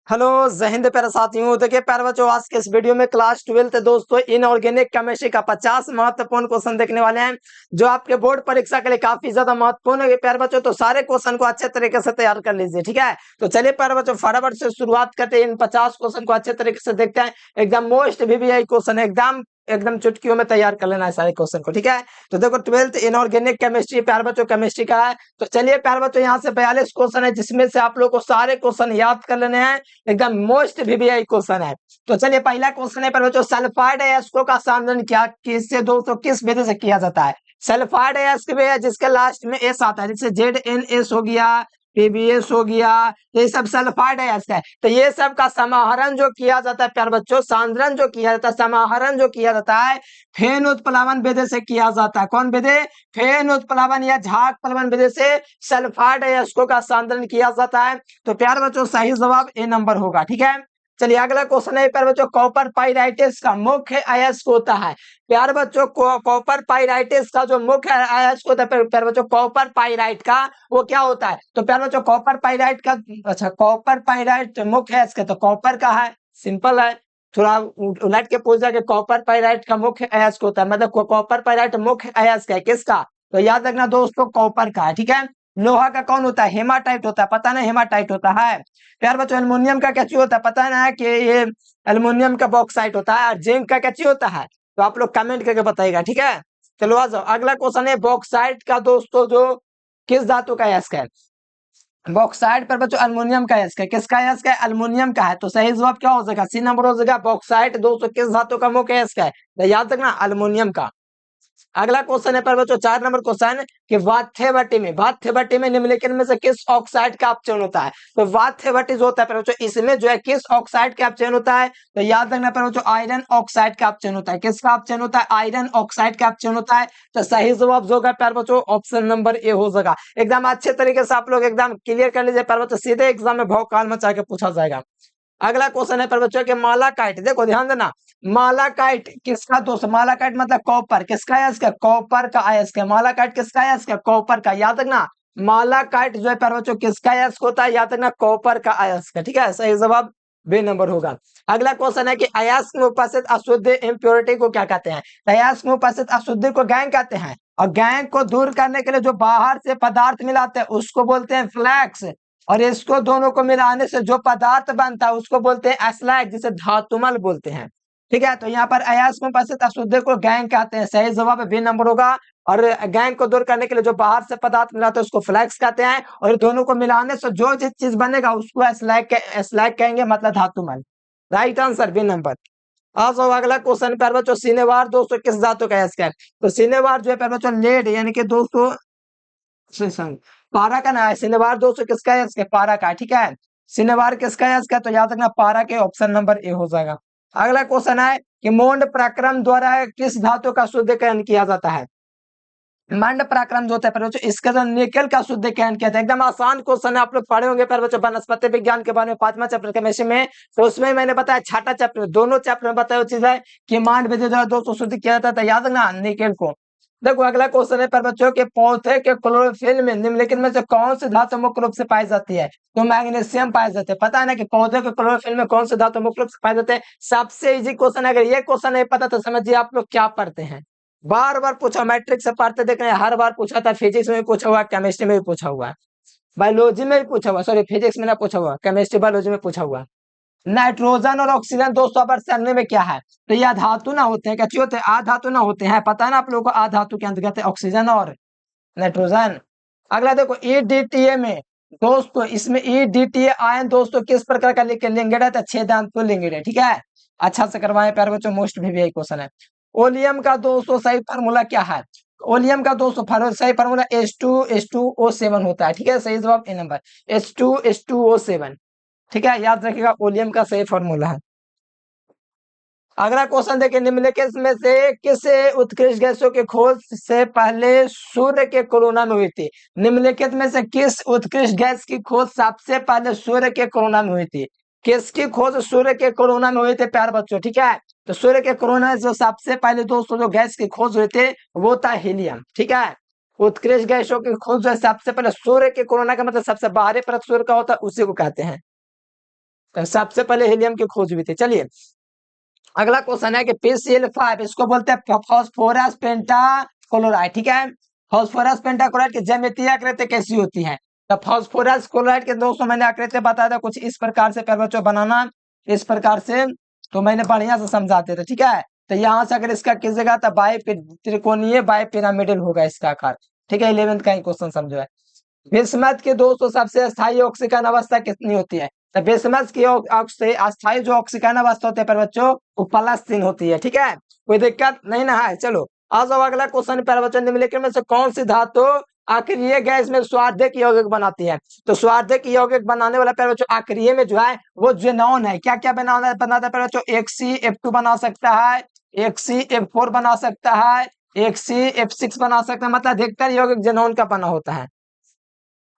Hello जय हिंद प्यारे साथियों। देखिए प्यारे बच्चों, आज के इस वीडियो में क्लास 12 दोस्तों इनऑर्गेनिक केमिस्ट्री का 50 महत्वपूर्ण क्वेश्चन देखने वाले हैं, जो आपके बोर्ड परीक्षा के लिए काफी ज्यादा महत्वपूर्ण है प्यारे बच्चों। तो सारे क्वेश्चन को अच्छे तरीके से तैयार कर लीजिए, ठीक है। तो चलिए प्यारे बच्चों फटाफट से शुरुआत करते हैं। इन 50 क्वेश्चन को अच्छे तरीके से देखते हैं। एकदम मोस्ट VVI क्वेश्चन है, एकदम एकदम चुटकियों में तैयार कर लेना है सारे क्वेश्चन को, ठीक है। तो देखो 12th इनऑर्गेनिक केमिस्ट्री प्यारे बच्चों केमिस्ट्री का है। तो चलिए प्यारे बच्चों, यहाँ से 42 क्वेश्चन है, जिसमें से आप लोग को सारे क्वेश्चन याद कर लेने हैं। एकदम मोस्ट VVI क्वेश्चन है। तो चलिए पहला क्वेश्चन है पर बच्चों, सल्फाइड अयस्कों का संयोजन क्या किससे दोस्तों किस विधि से किया जाता है। सल्फाइड अयस्क भी है जिसके लास्ट में एस आता है, जैसे ZnS हो गया, PbS हो गया, ये सब सल्फाइड अयस्क है। तो ये सब का समाहरण जो किया जाता है प्यारे बच्चों, सांद्रण जो किया जाता है, समाहरण जो किया जाता है, फेन उत्प्लावन विधि से किया जाता है। कौन विधि? फेन उत्प्लावन या झाग प्लवन विधि से सल्फाइड अयस्कों का सांद्रण किया जाता है। तो प्यारे बच्चों सही जवाब ए नंबर होगा, ठीक है। चलिए अगला क्वेश्चन है प्यारे बच्चों, कॉपर पाइराइटिस का मुख्य अयस्क होता है। प्यारे बच्चों कॉपर पाइराइटिस का जो मुख्य अयस्क होता है प्यारे बच्चों, कॉपर पाइराइट का वो क्या होता है। तो प्यारे बच्चों कॉपर पाइराइट का, अच्छा कॉपर पाइराइट मुख्य अयस्क है तो कॉपर का है, सिंपल है। थोड़ा उलट के पूछ जाके कॉपर पाइराइट का मुख्य अयस्क होता है, मतलब कॉपर पाइराइट मुख्य अयस्क है किसका। तो याद रखना दोस्तों कॉपर का है, ठीक है। लोहा का कौन होता है? हेमाटाइट होता है, पता नहीं हेमाटाइट होता है। प्यार बच्चों एल्युमिनियम का क्या चीज होता है, पता है कि ये एल्युमिनियम का बॉक्साइट होता है। और जिंक का क्या चीज होता है, तो आप लोग कमेंट करके बताइएगा, ठीक है। चलो आ जाओ अगला क्वेश्चन है, बॉक्साइट का दोस्तों जो किस धातु का अयस्क है। बॉक्साइट पर बच्चों एल्युमिनियम का अयस्क है, किसका अयस्क है? एल्युमिनियम का है। तो सही जवाब क्या हो जाएगा? सी नंबर हो जाएगा। बॉक्साइट दोस्तों किस धातु का मुख्य अयस्क है, तो याद रखना एल्युमिनियम का। अगला क्वेश्चन है पर बच्चों 4 नंबर क्वेश्चन कि वाथ्य भट्टी में निम्नलिखित में से किस ऑक्साइड का अपचयन होता है। तो वाथ्य भट्टी जो होता है पर बच्चों, इसमें जो है किस ऑक्साइड का अपचयन होता है, तो याद रखना पर बच्चों आयरन ऑक्साइड का अपचयन होता है। किसका अपचयन होता है? आयरन ऑक्साइड का अपचयन होता है। तो सही जवाब जो होगा प्यार बच्चों ऑप्शन नंबर ए हो जाएगा। एकदम अच्छे तरीके से आप लोग एकदम क्लियर कर लीजिए प्यार बच्चों, सीधे एग्जाम में भौकाल मचा के पूछा जाएगा। अगला क्वेश्चन है पर बच्चों के मालाकाइट, देखो ध्यान देना, मालाकाइट किसका दोस्त? मालाकाइट मतलब कॉपर, किसका अयस्क है? कॉपर का अयस्क है। मालाकाइट किसका अयस्क है? कॉपर का। याद रखना मालाकाइट जो है पर बच्चों किसका अयस्क होता है, याद रखना कॉपर का अयस्क है, ठीक है। सही जवाब बी नंबर होगा। अगला क्वेश्चन है कि अयस्क में उपस्थित अशुद्ध इम्प्योरिटी को क्या कहते हैं। अयस्क में उपस्थित अशुद्धि को गैंग कहते हैं, और गैंग को दूर करने के लिए जो बाहर से पदार्थ मिलाते हैं उसको बोलते हैं फ्लैक्स, और इसको दोनों को मिलाने से जो पदार्थ बनता है उसको बोलते हैं एस्लैग, जिसे धातुमल बोलते हैं, ठीक है। तो यहाँ पर अयस्क में उपस्थित अशुद्धि को गैंग कहते हैं, सही जवाब बी नंबर होगा। और गैंग को दूर करने के लिए जो बाहर से पदार्थ मिलाते हैं उसको फ्लैक्स कहते हैं, और दोनों को मिलाने से जो जिस चीज बनेगा उसको एस्लैग कहेंगे, मतलब धातुमल। Right answer B number. आज अगला क्वेश्चन पर बच्चों, सिनेवार दोस्तों किस धातु का अयस्क है। तो सिनेवार जो है पर बच्चों लेड यानी कि दोस्तों पारा का ना है। सिनेवार दोस्तों किसका है? इसके पारा का, ठीक है। सिनेवार किसका है इसका, तो याद रखना पारा के, ऑप्शन नंबर ए हो जाएगा। अगला क्वेश्चन है कि मोंड पराक्रम द्वारा किस धातु का शुद्धिकरण किया जाता है। मंड पराक्रम जो होता है पर बच्चों इसका जो निकल का शुद्धिकरण किया था। एकदम आसान क्वेश्चन है, आप लोग पढ़े होंगे पर बच्चों वनस्पति विज्ञान के बारे में 5वां चैप्टर केमिस्ट्री में। तो उसमें मैंने बताया छठा चैप्टर, दोनों चैप्टर में बताया चीज है कि मांड विधि द्वारा दोस्तों शुद्ध किया जाता था, याद रखना निकल को। देखो अगला क्वेश्चन है पर बच्चों के पौधे के क्लोरोफिल में निम्नलिखित में से कौन सी धातु मुख्य रूप से पाई जाती है। तो मैग्नीशियम पाए जाते हैं। पता है ना कि पौधे के क्लोरोफिल में कौन सी धातु मुख्य रूप से पाए जाते हैं। सबसे इजी क्वेश्चन है, अगर ये क्वेश्चन नहीं पता तो समझिए आप लोग क्या पढ़ते हैं। बार बार पूछा, मैट्रिक से पढ़ते देख रहे हैं, हर बार पूछा था। फिजिक्स में भी पूछा हुआ, केमिस्ट्री में भी पूछा हुआ है, बायोलॉजी में भी पूछा हुआ, सॉरी फिजिक्स में ना पूछा हुआ, केमिस्ट्री बायोलॉजी में पूछा हुआ। नाइट्रोजन और ऑक्सीजन दोस्तों आपस में में क्या है, तो ये धातु ना होते हैं, क्या होते हैं? आधातु ना होते हैं, पता है ना आप लोगों को। आधातु के अंतर्गत है ऑक्सीजन और नाइट्रोजन। अगला देखो EDTA में दोस्तों, इसमें EDTA आयन दोस्तों किस प्रकार का लिंगेड है, तो छेदांत लिंगेड है, ठीक है। अच्छा से करवाए प्यारे बच्चों, मोस्ट VVI क्वेश्चन है। ओलियम का दोस्तों सही फार्मूला क्या है। ओलियम का दोस्तों सही फार्मूला H2SO7 होता है, ठीक है। सही जवाब ए नंबर H2SO7, ठीक है। याद रखिएगा ओलियम का सही फार्मूला है। अगला क्वेश्चन देखिए, निम्नलिखित में से किस उत्कृष्ट गैसों की खोज से पहले सूर्य के कोरोना में हुई थी। निम्नलिखित में से किस उत्कृष्ट गैस की खोज सबसे पहले सूर्य के कोरोना में हुई थी। किसकी खोज सूर्य के कोरोना में हुई थी प्यार बच्चों, ठीक है। तो सूर्य के कोरोना जो सबसे पहले दोस्तों जो गैस की खोज हुई थी वो था हीलियम, ठीक है। उत्कृष्ट गैसों की खोज जो सबसे पहले सूर्य के कोरोना का मतलब सबसे बाहरी परत सूर्य का होता है, उसी को कहते हैं। तो सबसे पहले हीलियम की खोज हुई थी। चलिए अगला क्वेश्चन है कि PCl5 इसको बोलते हैं फास्फोरस पेंटाक्लोराइड। ठीक है, फास्फोरस पेंटाक्लोराइड की ज्यामितीय आकृति कैसी होती है? तो फास्फोरस क्लोराइड के दोस्तों मैंने आकृति बताया था कुछ इस प्रकार से, प्यारे बच्चों बनाना इस प्रकार से, तो मैंने बढ़िया से समझाते थे। ठीक है, तो यहाँ से अगर इसका कीजिएगा तो बाई त्रिकोणीय बाई पिरामिडल होगा इसका आकार। ठीक है, 11th का ही क्वेश्चन समझो है। बिस्मथ के दोस्तों सबसे अस्थायी ऑक्सीकरण अवस्था कितनी होती है? तो बिस्मथ की अस्थायी जो ऑक्सीकरण अवस्था होते हैं पर बच्चों वो +3 होती है। ठीक है, कोई दिक्कत नहीं ना है। चलो आ जाओ अगला क्वेश्चन पर बच्चों, निम्नलिखित में से कौन सी धातु आक्रिय गैस में स्वार्धक यौगिक बनाती है? तो स्वार्धक यौगिक बनाने वाला पर बच्चों आक्रिय में जो है वो जेनॉन है। क्या क्या बनाता है पर बच्चों? एक CF2 बना सकता है, एक CF4 बना सकता है, एक CF6 बना सकता है, मतलब अधिकतर यौगिक जेनॉन का बना होता है।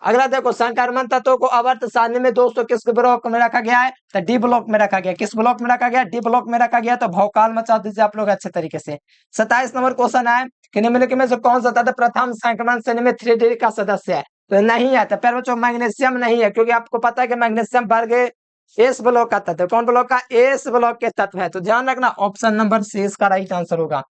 अगला देखो संक्रमण तत्वों को आवर्त सारणी में दोस्तों किस ब्लॉक में रखा गया है? तो डी ब्लॉक में रखा गया। किस ब्लॉक में रखा गया? डी ब्लॉक में रखा गया। तो भौकाल मचा दीजिए आप लोग अच्छे तरीके से। 27 नंबर क्वेश्चन है कि निम्नलिखित में से कौन सा तत्व प्रथम संक्रमण श्रेणी में 3D का सदस्य है? तो नहीं है। तो प्यारे बच्चों मैग्नीशियम नहीं है, क्योंकि आपको पता है कि मैग्नीशियम वर्ग एस ब्लॉक का तत्व। कौन ब्लॉक का? एस ब्लॉक के तत्व है। तो ध्यान रखना ऑप्शन नंबर सी इसका राइट आंसर होगा।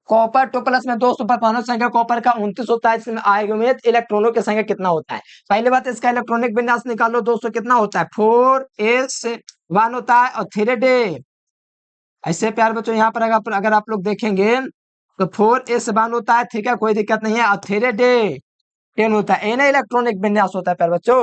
कॉपर 2+ में दोस्तों परमाणु संख्या कॉपर का 29 होता है। इसमें आयुग्मित इलेक्ट्रॉनों की संख्या कितना होता है? पहली बात इसका इलेक्ट्रॉनिक विन्यास निकालो दोस्तों, कितना होता है? 4s1 होता है और 3d। ऐसे प्यार बच्चों यहाँ पर अगर आप लोग देखेंगे तो 4s1 होता है। ठीक है, कोई दिक्कत नहीं है। और 3d 10 होता है। ये ना इलेक्ट्रॉनिक विन्यास होता है प्यार बच्चों,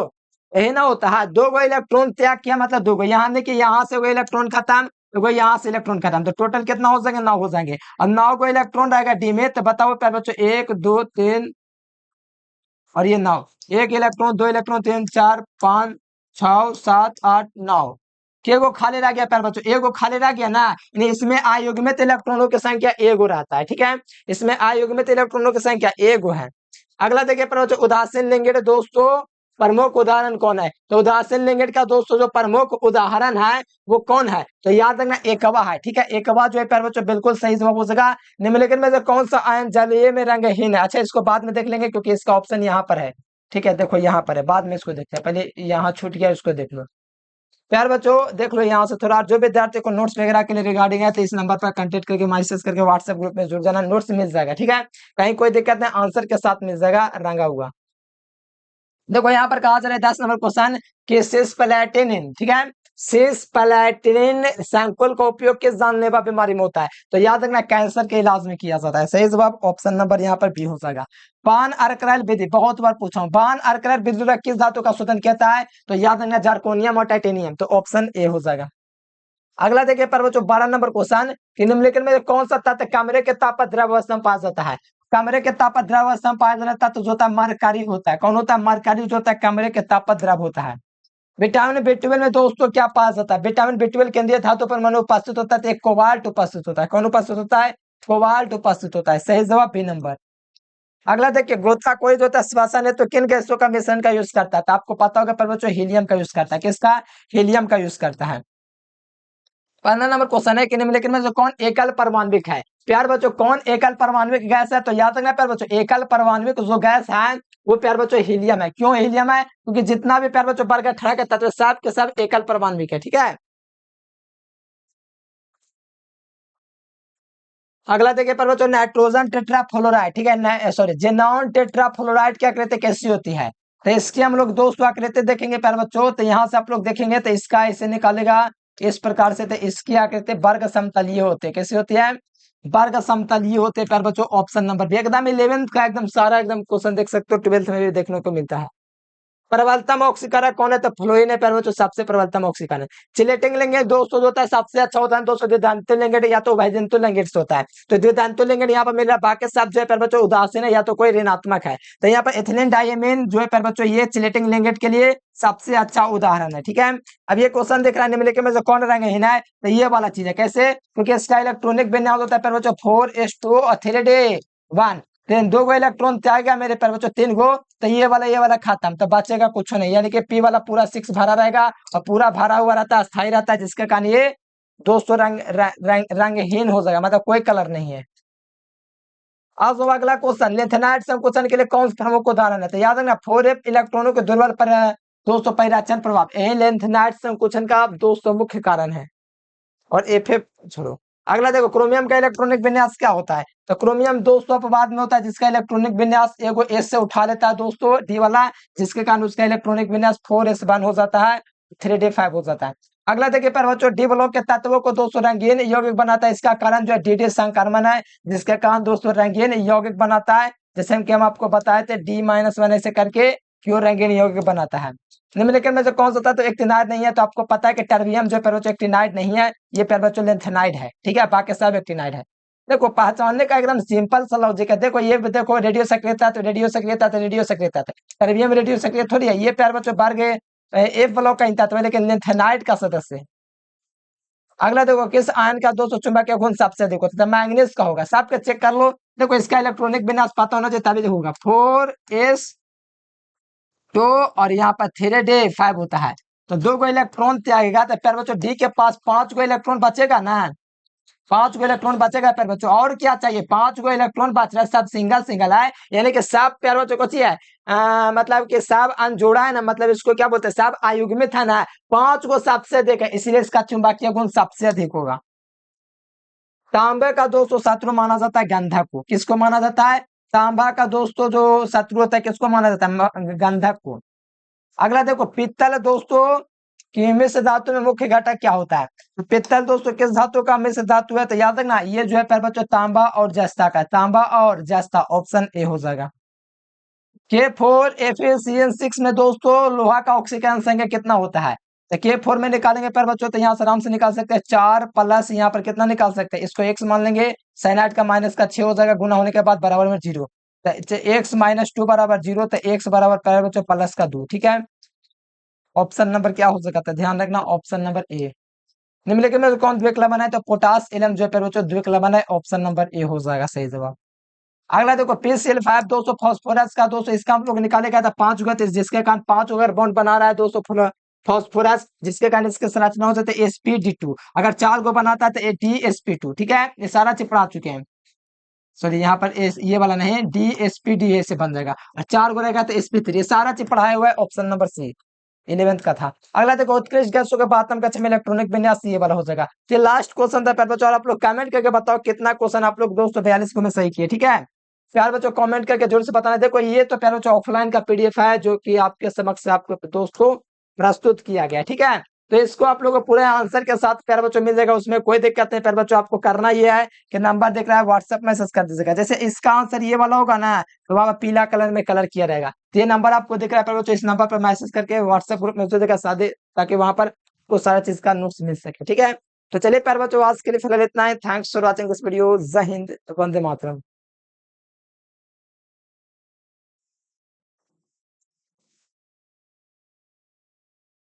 यही ना होता है। 2 इलेक्ट्रॉन त्याग किया मतलब 2। यहाँ देखिए यहाँ से वो इलेक्ट्रॉन खत्म, तो वो यहाँ से इलेक्ट्रॉन खत्म, तो टोटल कितना हो जाएंगे? 9 हो जाएंगे। और 9 इलेक्ट्रॉन रहेगा डी में। तो बताओ प्यारे बच्चों 1 2 3 और ये 9, 1 इलेक्ट्रॉन 2 इलेक्ट्रॉन 3 4 5 6 7 8 9 के गो खाली रह गया प्यारे बच्चों? एगो खाली रह गया ना, यानी इसमें अयुग्मित इलेक्ट्रॉनों की संख्या एगो रहता है। ठीक है, इसमें अयुग्मित इलेक्ट्रॉनों की संख्या एगो है। अगला देखिए प्यारे बच्चों उदासीन लिंगेट दोस्तों प्रमुख उदाहरण कौन है? तो उदासीन लिंगेट का दोस्तों जो प्रमुख उदाहरण है वो कौन है? तो याद रखना एकवा है। ठीक है, एकवा जो है प्यारे बच्चों बिल्कुल सही जवाब हो सका। निम्नलिखित में से कौन सा आयन जलीय में रंगहीन है? अच्छा इसको बाद में देख लेंगे क्योंकि इसका ऑप्शन यहाँ पर है। ठीक है, देखो यहाँ पर है, बाद में इसको देखते हैं, पहले यहाँ छूट गया इसको देख लो। प्यार बच्चों देख लो यहाँ से थोड़ा, जो विद्यार्थी को नोट्स वगैरह के लिए रिगार्डिंग है तो इस नंबर पर कांटेक्ट करके मैसेज करके व्हाट्सएप ग्रुप में जुड़ जाना, नोट्स मिल जाएगा। ठीक है, कहीं कोई दिक्कत नहीं, आंसर के साथ मिल जाएगा रंगा हुआ। देखो यहाँ पर कहा जा रहा है 10 नंबर क्वेश्चन कि सिस्प्लेटिनिन। ठीक है, सिस्प्लेटिनिन सैंपल का उपयोग किस जानलेवा बीमारी में होता है? तो याद रखना कैंसर के इलाज में किया जाता है। सही जवाब ऑप्शन नंबर यहाँ पर बी हो जाएगा। पान अर्कराइल विधि बहुत बार पूछा हूं, पान अर्कराइल विधि द्वारा किस धातु का शोधन कहता है? तो याद रखना जर्कोनियम और टाइटेनियम। तो ऑप्शन ए हो जाएगा। अगला देखिए पर बच्चों 12 नंबर क्वेश्चन कि निम्नलिखित में कौन सा तत्व कमरे के ताप पर द्रव अवस्था में पाया जाता है? कमरे के ताप पर द्रव अवस्था में पाया जाता तत्व जो होता है मरकरी होता है। कौन होता है? मरकरी जो होता है कमरे के ताप पर द्रव होता है। विटामिन B12 में दोस्तों क्या पाया जाता है? विटामिन B12 केंद्रीय धातु परमाणु उपस्थित होता है, तो एक कोबाल्ट उपस्थित होता है। कौन उपस्थित होता है? कोबाल्ट उपस्थित होता है। सही जवाब बी नंबर। अगला देखिए गोताखोरी जो होता है श्वसन है तो किन गैसों का मिश्रण का यूज करता है? तो आपको पता होगा पर बच्चों हीलियम का यूज करता है। किसका? हीलियम का यूज करता है। 15 नंबर क्वेश्चन है कि निम्नलिखित में से कौन एकल परमाणविक है? प्यार बच्चों कौन एकल परमाणविक गैस है? तो याद रखना प्यार बच्चों एकल परमाणविक जो गैस है वो प्यार बच्चों हीलियम है। क्यों हीलियम है? क्योंकि जितना भी प्यार बच्चों वर्ग खड़ा के तत्व सब के सब एकल परमाणविक है। ठीक है, अगला देखिए प्यार बच्चों नाइट्रोजन टेट्राफ्लोराइड। ठीक है, सॉरी जेनॉन टेट्राफ्लोराइड की आकृति कैसी होती है? तो इसकी हम लोग दोस्तों आकृति देखेंगे प्यार बच्चों, तो यहाँ से आप लोग देखेंगे तो इसका ऐसे निकालेगा इस प्रकार से, तो इसकी आकृति वर्ग समतलीय होते हैं। कैसी होती है? वर्ग समतलीय होते हैं प्यार बच्चों। ऑप्शन नंबर बी एकदम 11th का एकदम सारा एकदम क्वेश्चन देख सकते हो, 12th में भी देखने को मिलता है। प्रबलतम ऑक्सीकरण कौन है? तो फ्लोरीन है प्यारे बच्चों, सबसे प्रबलतम ऑक्सीकरण। चिलेटिंग लिंगेट दोस्तों जो होता है सबसे अच्छा होता है दोस्तों द्विधांतु लिंगेट या तो वैजंतु लिंगेट होता है। तो द्विधांतु लिंगेट यहाँ पर मिल रहा है, बाकी सब जो है प्यारे बच्चों उदासीन है या तो कोई ऋणात्मक है। तो यहाँ पर एथिलीन डायमीन जो है प्यारे बच्चों ये चिलेटिंग लिंगेट के लिए सबसे अच्छा उदाहरण है। ठीक है, अब ये क्वेश्चन दिख रहा है निम्नलिखित में से कौन रंगहीन है? तो ये वाला चीज है। कैसे? क्योंकि इसका इलेक्ट्रॉनिक विन्यास होता है प्यारे बच्चों 4s2 और 3d1। तीन 2 गो इलेक्ट्रॉन त्याग गया मेरे प्यारे बच्चों 3 गो, तो ये वाला खत्म, तो बचेगा कुछ नहीं, यानी कि पी वाला पूरा 6 भरा रहेगा और पूरा भरा हुआ रहता है, स्थायी रहता है, जिसके कारण ये दोस्तों रंगहीन हो जाएगा, मतलब कोई कलर नहीं है। अब अगला क्वेश्चन लिथेनाइट संकोचन के लिए कौन सा प्रमुख उदाहरण है? तो याद रखना 4f इलेक्ट्रॉनों के दुर्बल पर दोस्तों परिरक्षण प्रभाव यही लेंथेनाइट संकुचन का दोस्तों मुख्य कारण है। और एफ छोड़ो, अगला देखो क्रोमियम का इलेक्ट्रॉनिक विन्यास क्या होता है। तो क्रोमियम दोस्तों अपवाद में होता है जिसका इलेक्ट्रॉनिक विन्यास एगो एस से उठा लेता है दोस्तों डी वाला, जिसके कारण उसका इलेक्ट्रॉनिक विन्यास 4s1 हो जाता है, 3d5 हो जाता है। अगला देखिए पर बच्चों डी ब्लॉक के तत्वों को दोस्तों रंगीन यौगिक बनाता है, इसका कारण जो है डी संक्रमण है, जिसके कारण दोस्तों रंगीन यौगिक बनाता है। जैसे कि हम आपको बताए थे D-1 ऐसे करके क्यों रंगीन यौगिक बनाता है। निम्नलिखित में से कौन सा तत्व एक्टिनाइड नहीं है। तो आपको पता है कि टर्बियम जो है एक्टिनाइड नहीं है, ये लेंथेनाइड है, ठीक है, बाकी सब एक्टिनाइड है। देखो पहचानने का एकदम सिंपल सा लॉजिक है। देखो ये देखो रेडियो सक्रियता तो रेडियो सक्रियता तो रेडियो सक्रियता था, टर्बियम रेडियो सक्रिय थोड़ी है, ये प्यार बच्चों बार गए एफ ब्लॉक का ही तत्व है, लेकिन लेंथेनाइड का सदस्य है। अगला देखो किस आयन का दोस्तों चुंबकीय गुण सबसे अधिक होता है। मैंगनीज का होगा, सबके चेक कर लो। देखो इसका इलेक्ट्रॉनिक विन्यास पता होना चाहिए तभी होगा, 4s2 और यहाँ पर 3d5 होता है। तो 2 को इलेक्ट्रॉन त्यागेगा तो प्यार बच्चों डी के पास 5 को इलेक्ट्रॉन बचेगा ना, 5 को इलेक्ट्रॉन बचेगा प्यार बच्चों। और क्या चाहिए, 5 को इलेक्ट्रॉन बच रहा है, सब सिंगल सिंगल है, यानी कि सब प्यार बच्चों को चाहिए मतलब कि सब अनजोड़ा है ना, मतलब इसको क्या बोलते हैं, सब अयुग्मित है ना, 5 को सबसे अधिक है, इसलिए इसका चुंबकीय गुण सबसे अधिक होगा। तांबे का दोस्तों शत्रु माना जाता है गंधक को, किसको माना जाता है, तांबा का दोस्तों जो शत्रु होता है किसको माना जाता है, गंधक को। अगला देखो पित्तल दोस्तों की मिश्र धातु में मुख्य घटक क्या होता है। तो पित्तल दोस्तों किस धातु का मिश्र धातु है, तो याद रखना ये जो है प्यारे बच्चों तांबा और जस्ता का, तांबा और जस्ता, ऑप्शन ए हो जाएगा। K4FeCN6 में दोस्तों लोहा का ऑक्सीकरण संख्या कितना होता है। तो K4 में निकालेंगे प्यारे बच्चों तो यहाँ से आराम से निकाल सकते हैं 4 प्लस यहाँ पर कितना निकाल सकते हैं, इसको x मान लेंगे, साइनाइड का माइनस का 6 हो जाएगा, गुना होने के बाद बराबर में 0, तो x - 2 बराबर 0, तो x बराबर प्यारे बच्चों प्लस का 2, ठीक है। ऑप्शन नंबर क्या हो सकता है, ध्यान रखना ऑप्शन नंबर ए। निम्नलिखित में कौन द्विक्लमन है, तो पोटास एलम जो है द्विक्लमन है, ऑप्शन नंबर ए हो जाएगा सही जवाब। अगला देखो PCl5 दोस्तों फास्फोरस का दोस्तों इसका हम लोग निकालेगा था 5 युगत, जिसके कारण 5 अगर बॉन्ड बना रहा है दोस्तों फास्फोरस, जिसके कारण इसके संरचना हो जाती है sp2, अगर 4 को बनाता है तो DsP2, ठीक है, ये सारा चिपड़ा चुके हैं। सॉरी यहाँ पर ये वाला नहीं, DsPDA से बन जाएगा, और 4 को रहेगा तो sp3, ये सारा चिपड़ाया हुआ है, ऑप्शन नंबर सी 11th का था। अगला देखो उत्कृष्ट गैसों के बातम कक्ष में इलेक्ट्रॉनिक विन्यास ये वाला हो जाएगा। ये लास्ट क्वेश्चन था प्यार बच्चों, और आप लोग कमेंट करके बताओ कितना क्वेश्चन आप लोग दोस्तों 42 को में सही किए, ठीक है। प्यार बच्चों कमेंट करके जरूर से बताना। देखो ये तो प्यार बच्चों ऑफलाइन का पीडीएफ है जो कि आपके समक्ष आपको दोस्तों प्रस्तुत किया गया, ठीक है। तो इसको आप लोगों को पूरे आंसर के साथ प्यार बच्चों मिल जाएगा, उसमें कोई दिक्कत नहीं। प्यार बच्चों आपको करना ये है कि नंबर दिख रहा है व्हाट्सएप मैसेज कर दीजिएगा। जैसे इसका आंसर ये वाला होगा ना, तो वहां पीला कलर में कलर किया रहेगा, तो ये नंबर आपको दिख रहा है प्यार बच्चों, इस नंबर पर मैसेज करके व्हाट्सएप ग्रुप में देगा सादे, ताकि वहां पर को सारा चीज का नोट्स मिल सके, ठीक है। तो चलिए प्यार बच्चों आज के लिए फिलहाल इतना ही। Thanks for watching this video. जय हिंद, वंदे मातरम।